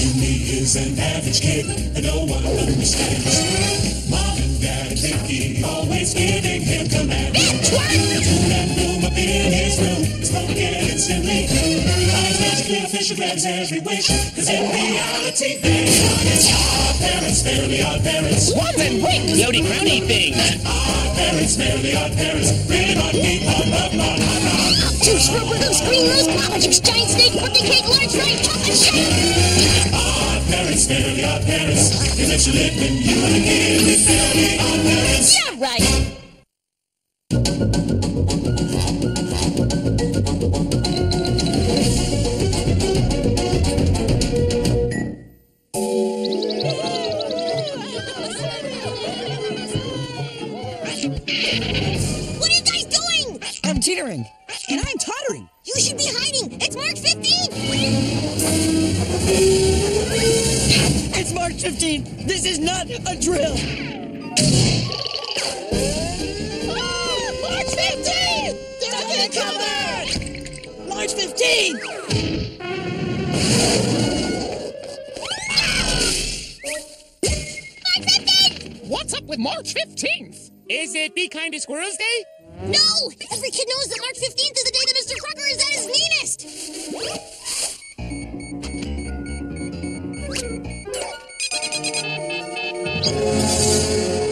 Timmy is an average kid that no one understands. Mom and Dad Mickey always giving him commands. Boom and boom up in his room, smoking instantly. Eyes magically a fish and grabs every wish, cause in reality they are his odd parents, fairly odd parents. Swans and wink, floaty crowny things. Odd parents, fairly odd parents. Really odd people, Two screwbreakers, green rose, politics, giant snake, birthday cake, large fry, chocolate shake. Odd parents, fairly odd parents. They let you live when you want to give it, fairly odd parents. Yeah, right. What are you guys doing? I'm teetering. And I'm tottering. You should be hiding. It's March 15th. It's March 15th. This is not a drill. March 15th! Duck cover! March 15th. March 15th! What's up with March 15th? Is it Be Kind to Squirrels Day? No! Every kid knows that March 15th is the day that Mr. Crocker is at his meanest.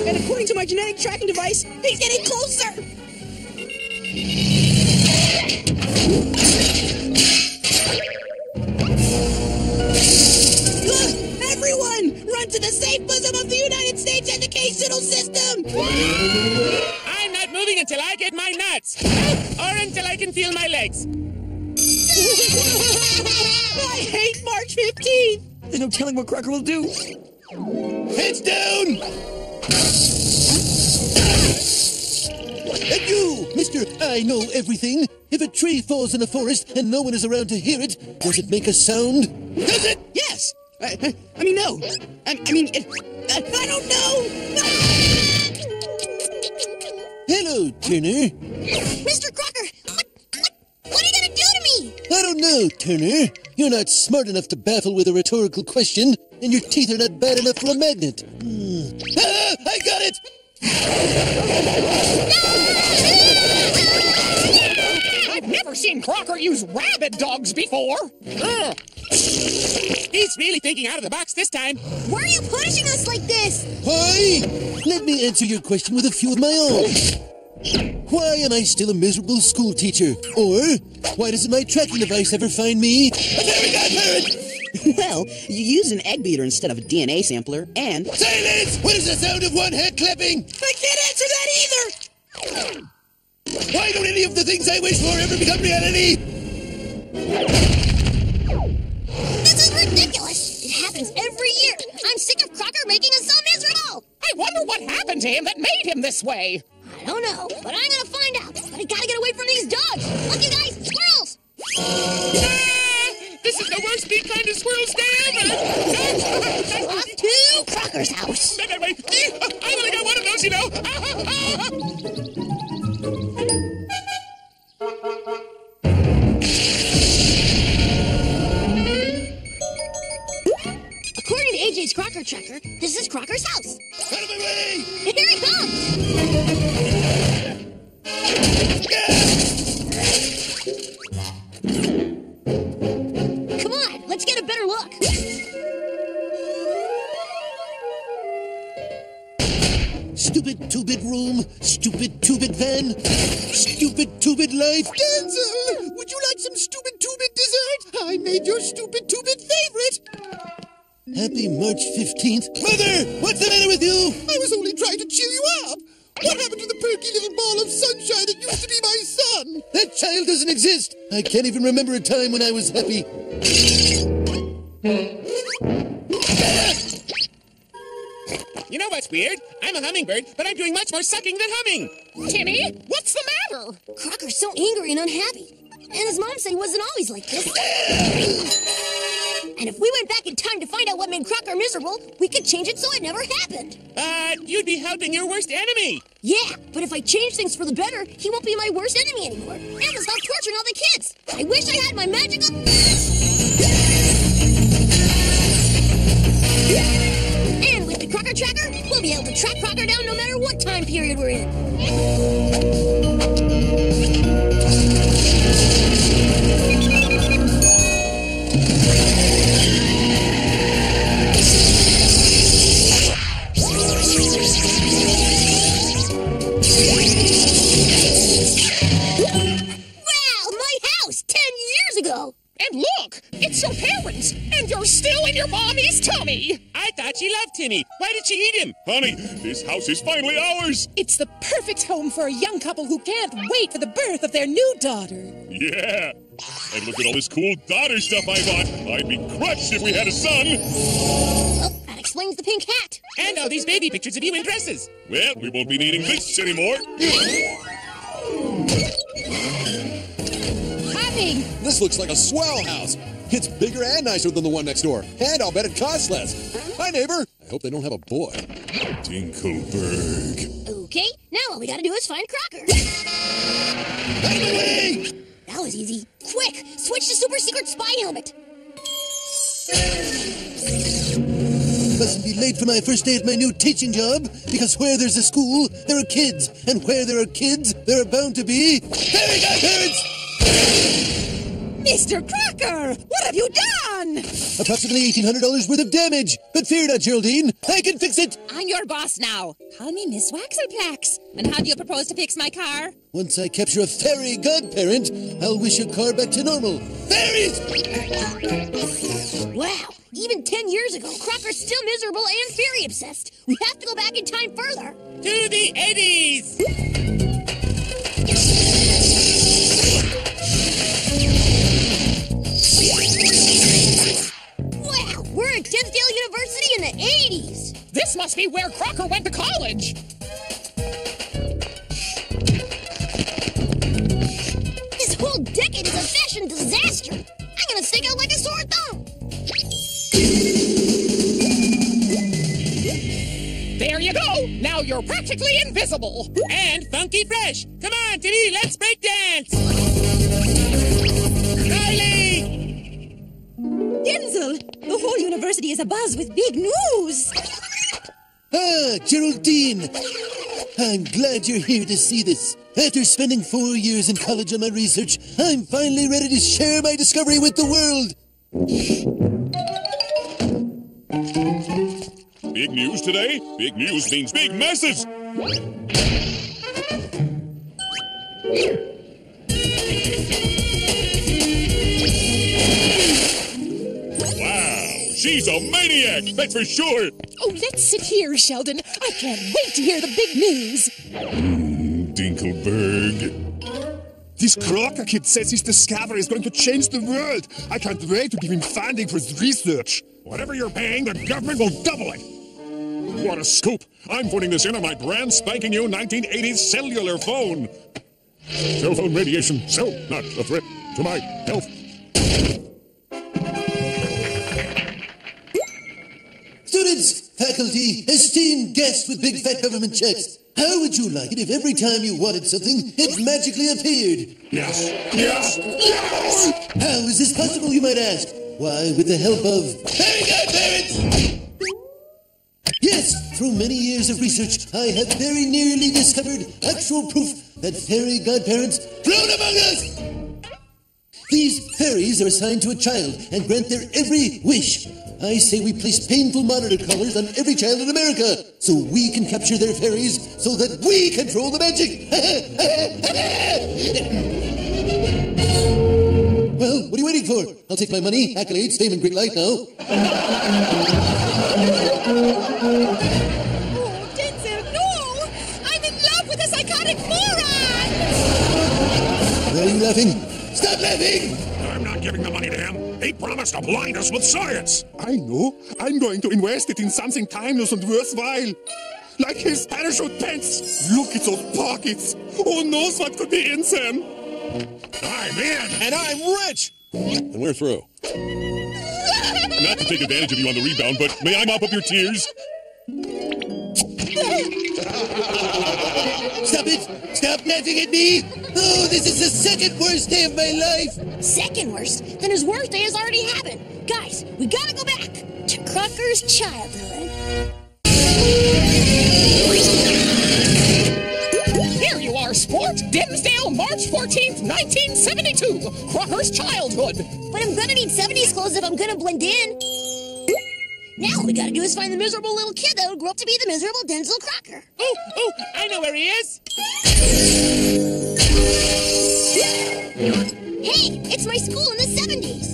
And according to my genetic tracking device, he's getting closer. Everyone, run to the safe bosom of the United States educational system. I'm not moving until I get my nuts. Or until I can feel my legs. I hate March 15th. There's no telling what Crocker will do. Heads down! And you, Mr. I Know Everything. If a tree falls in a forest and no one is around to hear it, does it make a sound? Does it? Yes. I mean, no. I don't know. Hello, Turner. Mr. Crocker, what are you gonna do to me? I don't know, Turner. You're not smart enough to baffle with a rhetorical question, and your teeth are not bad enough for a magnet. Ah, I got it! I've never seen Crocker use rabid dogs before. Ugh. He's really thinking out of the box this time. Why are you punishing us like this? Why? Let me answer your question with a few of my own. Why am I still a miserable school teacher? Or, why doesn't my tracking device ever find me a fairy godparent? Well, you used an egg beater instead of a DNA sampler, and... Silence! What is the sound of one hand clapping? I can't answer that either! Why don't any of the things I wish for ever become reality? This is ridiculous. It happens every year. I'm sick of Crocker making us so miserable. I wonder what happened to him that made him this way. I don't know, but I'm gonna find out. But I gotta get away from these dogs. Look, you guys, squirrels. This is the worst Be Kind to Squirrels Day ever. Off to Crocker's house. Wait. I only got one of those, you know. According to AJ's Crocker Tracker, this is Crocker's house. Out of my way! And here he comes. Come on, let's get a better look. Stupid two-bit room, stupid two-bit van, stupid two-bit life. Denzel, would you like some stupid two-bit dessert? I made your stupid two-bit favorite. Happy March 15th. Mother, what's the matter with you? I was only trying to cheer you up. What happened to the perky little ball of sunshine that used to be my son? That child doesn't exist. I can't even remember a time when I was happy. You know what's weird? I'm a hummingbird, but I'm doing much more sucking than humming. Timmy, what's the matter? Crocker's so angry and unhappy. And his mom said he wasn't always like this. And if we went back in time to find out what made Crocker miserable, we could change it so it never happened. You'd be helping your worst enemy. Yeah, but if I change things for the better, he won't be my worst enemy anymore. And he'll stop torturing all the kids. I wish I had my magical... Crocker down no matter what time period we're in. Wow, my house 10 years ago. And look, it's your parents, and you're still in your mommy's tummy. I thought she loved Timmy. Why did she eat him? Honey, this house is finally ours. It's the perfect home for a young couple who can't wait for the birth of their new daughter. Yeah. And look at all this cool daughter stuff I bought. I'd be crushed if we had a son. Oh, that explains the pink hat. And all these baby pictures of you in dresses. Well, we won't be needing this anymore. Honey! This looks like a swell house. It's bigger and nicer than the one next door. And I'll bet it costs less. Hi, neighbor. I hope they don't have a boy. Dinkelberg. Okay, now all we gotta do is find Crocker. Out of the way! That was easy. Quick, switch to super secret spy helmet. Mustn't be late for my first day at my new teaching job, because where there's a school, there are kids. And where there are kids, there are bound to be fairy godparents! Mr. Crocker! What have you done? Approximately $1,800 worth of damage. But fear not, Geraldine. I can fix it. I'm your boss now. Call me Miss Waxelplax. And how do you propose to fix my car? Once I capture a fairy godparent, I'll wish your car back to normal. Fairies! Wow, even 10 years ago, Crocker's still miserable and fairy obsessed. We have to go back in time further. To the 80s! Wow, we're at Denzel University in the 80s. This must be where Crocker went to college. This whole decade is a fashion disaster. I'm gonna stick out like a sore thumb. There you go. Now you're practically invisible. And funky fresh. Come on, Timmy, let's break dance. Charlie! Denzel! The whole university is abuzz with big news! Ah, Geraldine. I'm glad you're here to see this. After spending 4 years in college on my research, I'm finally ready to share my discovery with the world. Big news today? Big news means big messes. Wow, she's a maniac, that's for sure. Oh, let's sit here, Sheldon. I can't wait to hear the big news. Dinkelberg. This Crocker kid says his discovery is going to change the world. I can't wait to give him funding for his research. Whatever you're paying, the government will double it. What a scoop. I'm putting this in on my brand spanking new 1980s cellular phone. Cell phone radiation, so not a threat to my health. Students, faculty, esteemed guests with big fat government checks, how would you like it if every time you wanted something, it magically appeared? Yes, yes, yes! How is this possible, you might ask? Why, with the help of fairy godparents! Yes, through many years of research, I have very nearly discovered actual proof that fairy godparents float among us! These fairies are assigned to a child and grant their every wish. I say we place painful monitor collars on every child in America so we can capture their fairies so that we control the magic. Well, what are you waiting for? I'll take my money, accolades, fame, and great light now. Oh, Denzel, no! I'm in love with a psychotic moron! Why are you laughing? Stop laughing! I'm not giving the money to him. He promised to blind us with science. I know. I'm going to invest it in something timeless and worthwhile. Like his parachute pants. Look at those pockets. Who knows what could be in them? I'm in. And I'm rich! And we're through. Not to take advantage of you on the rebound, but may I mop up your tears? Stop it! Stop laughing at me! Oh, this is the second worst day of my life! Second worst? Then his worst day has already happened. Guys, we gotta go back to Crocker's childhood. Here you are, sport. Dimsdale, March 14th, 1972. Crocker's childhood. But I'm gonna need 70s clothes if I'm gonna blend in. Now all we gotta do is find the miserable little kid that'll grow up to be the miserable Denzel Crocker. Oh, I know where he is. Hey, it's my school in the 70s.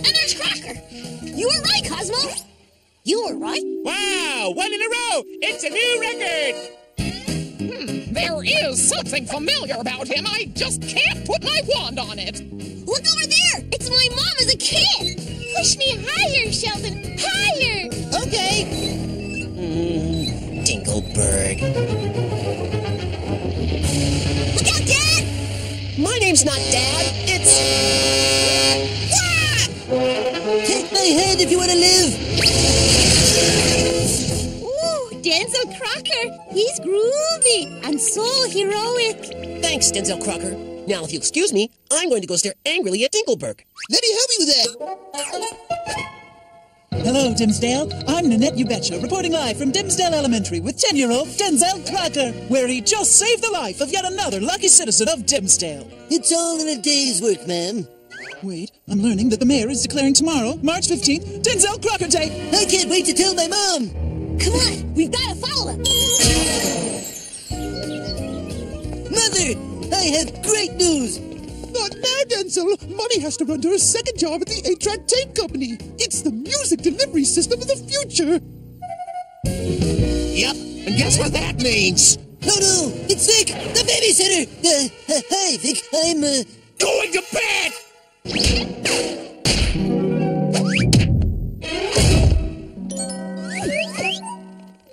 And there's Crocker. You were right, Cosmo. You were right. Wow, 1 in a row. It's a new record. There is something familiar about him. I just can't put my wand on it. Look over there. It's my mom as a kid. Push me higher, Sheldon. Higher. Okay. Dingleberg. Look out, Dad. My name's not Dad. It's... Take my hand if you want to live. Ooh, Denzel Crocker. He's groovy and so heroic. Thanks, Denzel Crocker. Now, if you excuse me, I'm going to go stare angrily at Dingleberg. Let me help you with that. Hello, Dimsdale. I'm Nanette Ubetcha, reporting live from Dimsdale Elementary with 10-year-old Denzel Crocker, where he just saved the life of yet another lucky citizen of Dimsdale. It's all in a day's work, ma'am. Wait, I'm learning that the mayor is declaring tomorrow, March 15th, Denzel Crocker Day. I can't wait to tell my mom. Come on, we've got to follow him. Mother, I have great news. Not now, Denzel. Mommy has to run to her second job at the 8-track tape company. It's the music delivery system of the future. Yep, and guess what that means? No, it's Vic, the babysitter. Hi, Vic. I'm, Going to bed!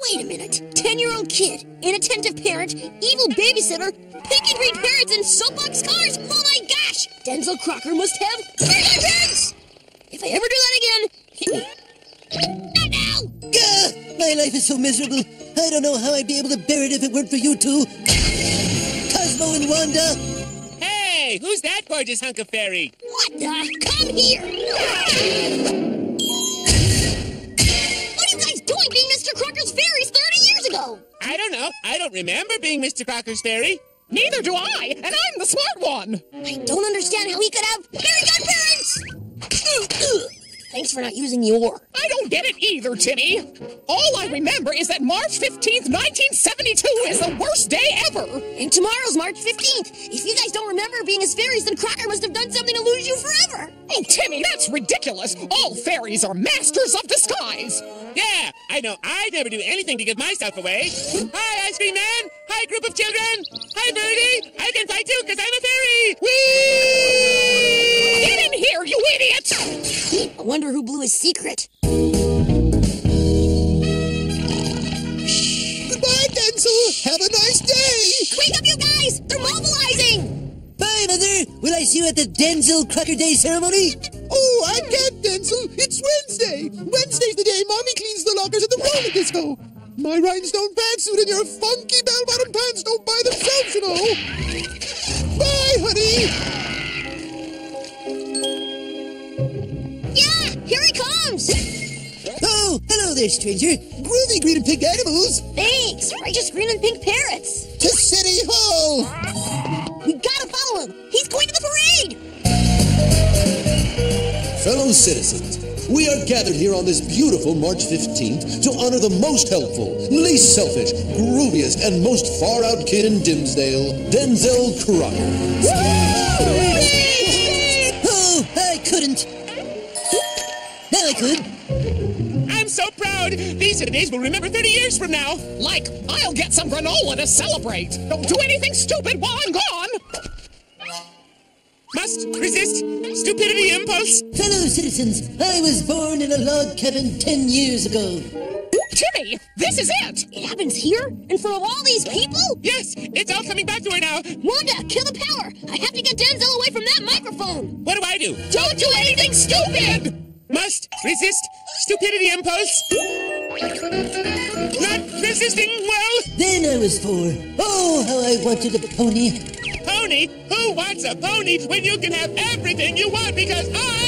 Wait a minute. 10-year-old kid, inattentive parent, evil babysitter, pink and green parrots, and soapbox cars. Oh my gosh! Denzel Crocker must have very good parents! If I ever do that again, hit me. Not now! Gah! My life is so miserable. I don't know how I'd be able to bear it if it weren't for you two. Cosmo and Wanda. Hey, who's that gorgeous hunk of fairy? What the? Come here! What are you guys doing being Mr. Crocker's fairies 30 years ago? I don't know. I don't remember being Mr. Crocker's fairy. Neither do I, and I'm the smart one. I don't understand how he could have very good parents! Thanks for not using your. I don't get it either, Timmy. All I remember is that March 15th, 1972 is the worst day ever. And tomorrow's March 15th. If you guys don't remember being his fairies, then Crocker must have done something to lose you forever. Oh, Timmy, that's ridiculous. All fairies are masters of disguise. Yeah, I know. I never do anything to give myself away. Hi, Ice Cream Man. Hi, group of children. Hi, Birdie. I can fly too because I'm a fairy. Whee! Get in here, you idiot! I wonder who blew his secret. Goodbye, Denzel. Have a nice day. Wake up, you guys! They're mobilizing! Bye, Mother. Will I see you at the Denzel Crocker Day ceremony? Oh, I can't, Denzel. It's Wednesday. Wednesday's the day Mommy cleans the lockers at the roller disco. My rhinestone pantsuit and your funky bell-bottom pants don't buy themselves, you know. Bye, honey. Yeah, here he comes! Oh, hello there, stranger. Groovy green and pink animals. Thanks, righteous green and pink parrots. To City Hall. We gotta follow him. He's going to the parade. Fellow citizens, we are gathered here on this beautiful March 15th to honor the most helpful, least selfish, grooviest, and most far-out kid in Dimsdale, Denzel Crocker. Oh, I couldn't. Now I could. I'm so proud. These are the days we'll remember 30 years from now. Like, I'll get some granola to celebrate. Don't do anything stupid while I'm gone. Must resist stupidity impulse. Fellow citizens, I was born in a log cabin 10 years ago. Timmy, this is it. It happens here? In front of all these people? Yes, it's all coming back to her now. Wanda, kill the power. I have to get Denzel away from that microphone. What do? Don't do anything stupid. Must resist stupidity impulse. Not resisting well. Then I was 4. Oh, how I wanted a pony. Pony? Who wants a pony when you can have everything you want because I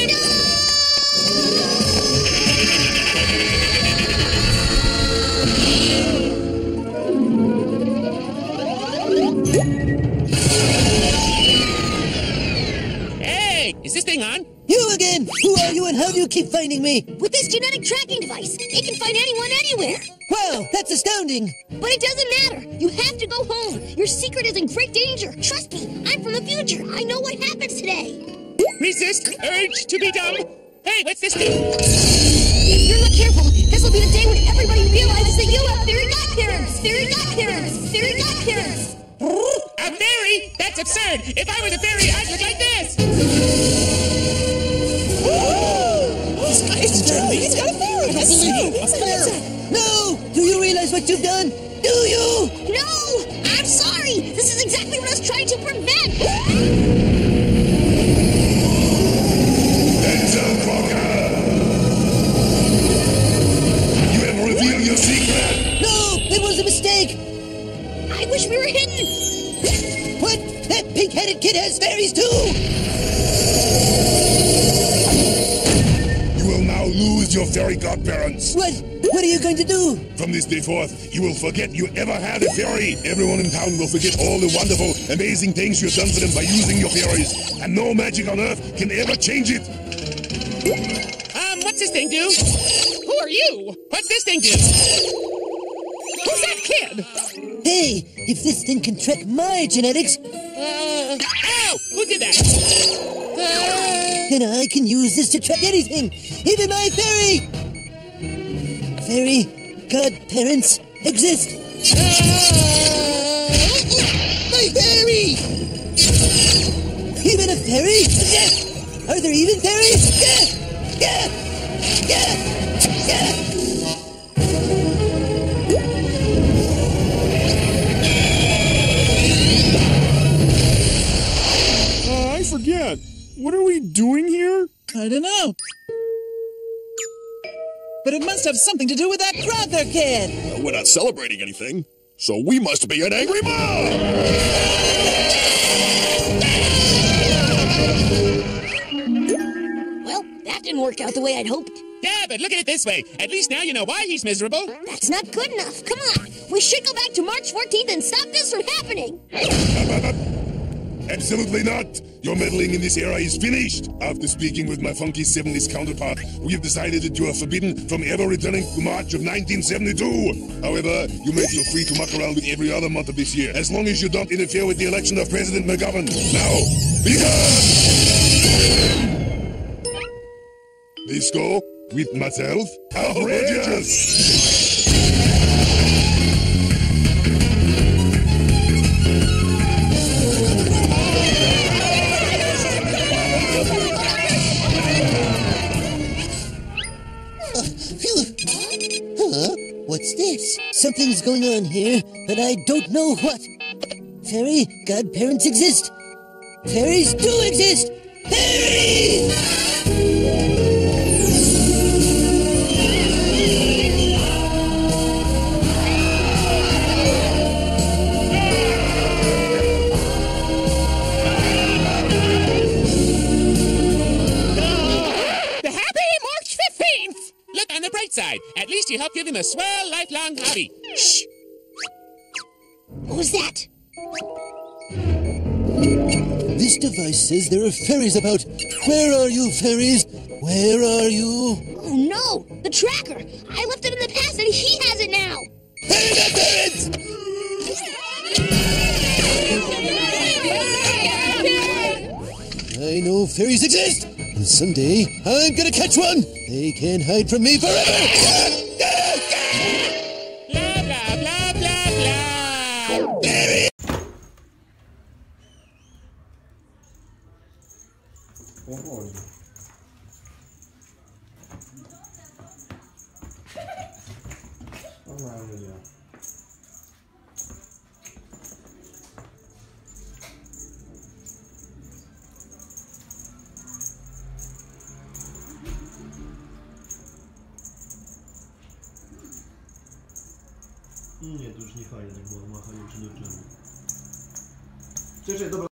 Hey, is this thing on? You again! Who are you and how do you keep finding me? With this genetic tracking device, it can find anyone anywhere. Wow, that's astounding! But it doesn't matter. You have to go home. Your secret is in great danger. Trust me, I'm from the future. I know what happens today. Resist urge to be dumb. Hey, what's this thing? If you're not careful, this will be the day when everybody realizes that you have fairy godparents. Fairy godparents. Fairy godparents. A fairy? That's absurd. If I was a fairy, I'd look like this. This guy is Charlie. He's got a fairy. I don't believe it. A fairy. No! Do you realize what you've done? Do you? No! I'm sorry! This is exactly what I was trying to prevent! Denzel Crocker! You have revealed your secret! No! It was a mistake! I wish we were hidden! What? That pink-headed kid has fairies too! You will now lose your fairy godparents! What? What are you going to do? From this day forth, you will forget you ever had a fairy. Everyone in town will forget all the wonderful, amazing things you've done for them by using your fairies. And no magic on earth can ever change it. What's this thing do? Who are you? What's this thing do? Who's that kid? Hey, if this thing can track my genetics, Ow! Who did that? then I can use this to track anything, even my fairy! Fairy godparents exist. My fairy! Even a fairy? Are there even fairies? I forget. What are we doing here? I don't know. But it must have something to do with that Crocker kid. We're not celebrating anything, so we must be an angry mob! Well, that didn't work out the way I'd hoped. Yeah, but look at it this way. At least now you know why he's miserable. That's not good enough. Come on. We should go back to March 14th and stop this from happening. Absolutely not! Your meddling in this era is finished! After speaking with my funky 70s counterpart, we have decided that you are forbidden from ever returning to March of 1972! However, you may feel free to muck around with every other month of this year, as long as you don't interfere with the election of President McGovern. Now, begin! Disco, with myself, outrageous! What's this? Something's going on here, but I don't know what. Fairy godparents exist. Fairies do exist. Fairies! The happy March 15th! Look on the bright side. At least you helped give him a swell lifelong hobby. Shh! What was that? This device says there are fairies about. Where are you, fairies? Where are you? Oh no! The tracker! I left it in the past and he has it now! Fairy godparents! I know fairies exist, and someday I'm gonna catch one. They can't hide from me forever. Blah, blah, blah, blah, blah. Nie, to już nie fajnie, tak było machanie czy nie. Cześć, dobra.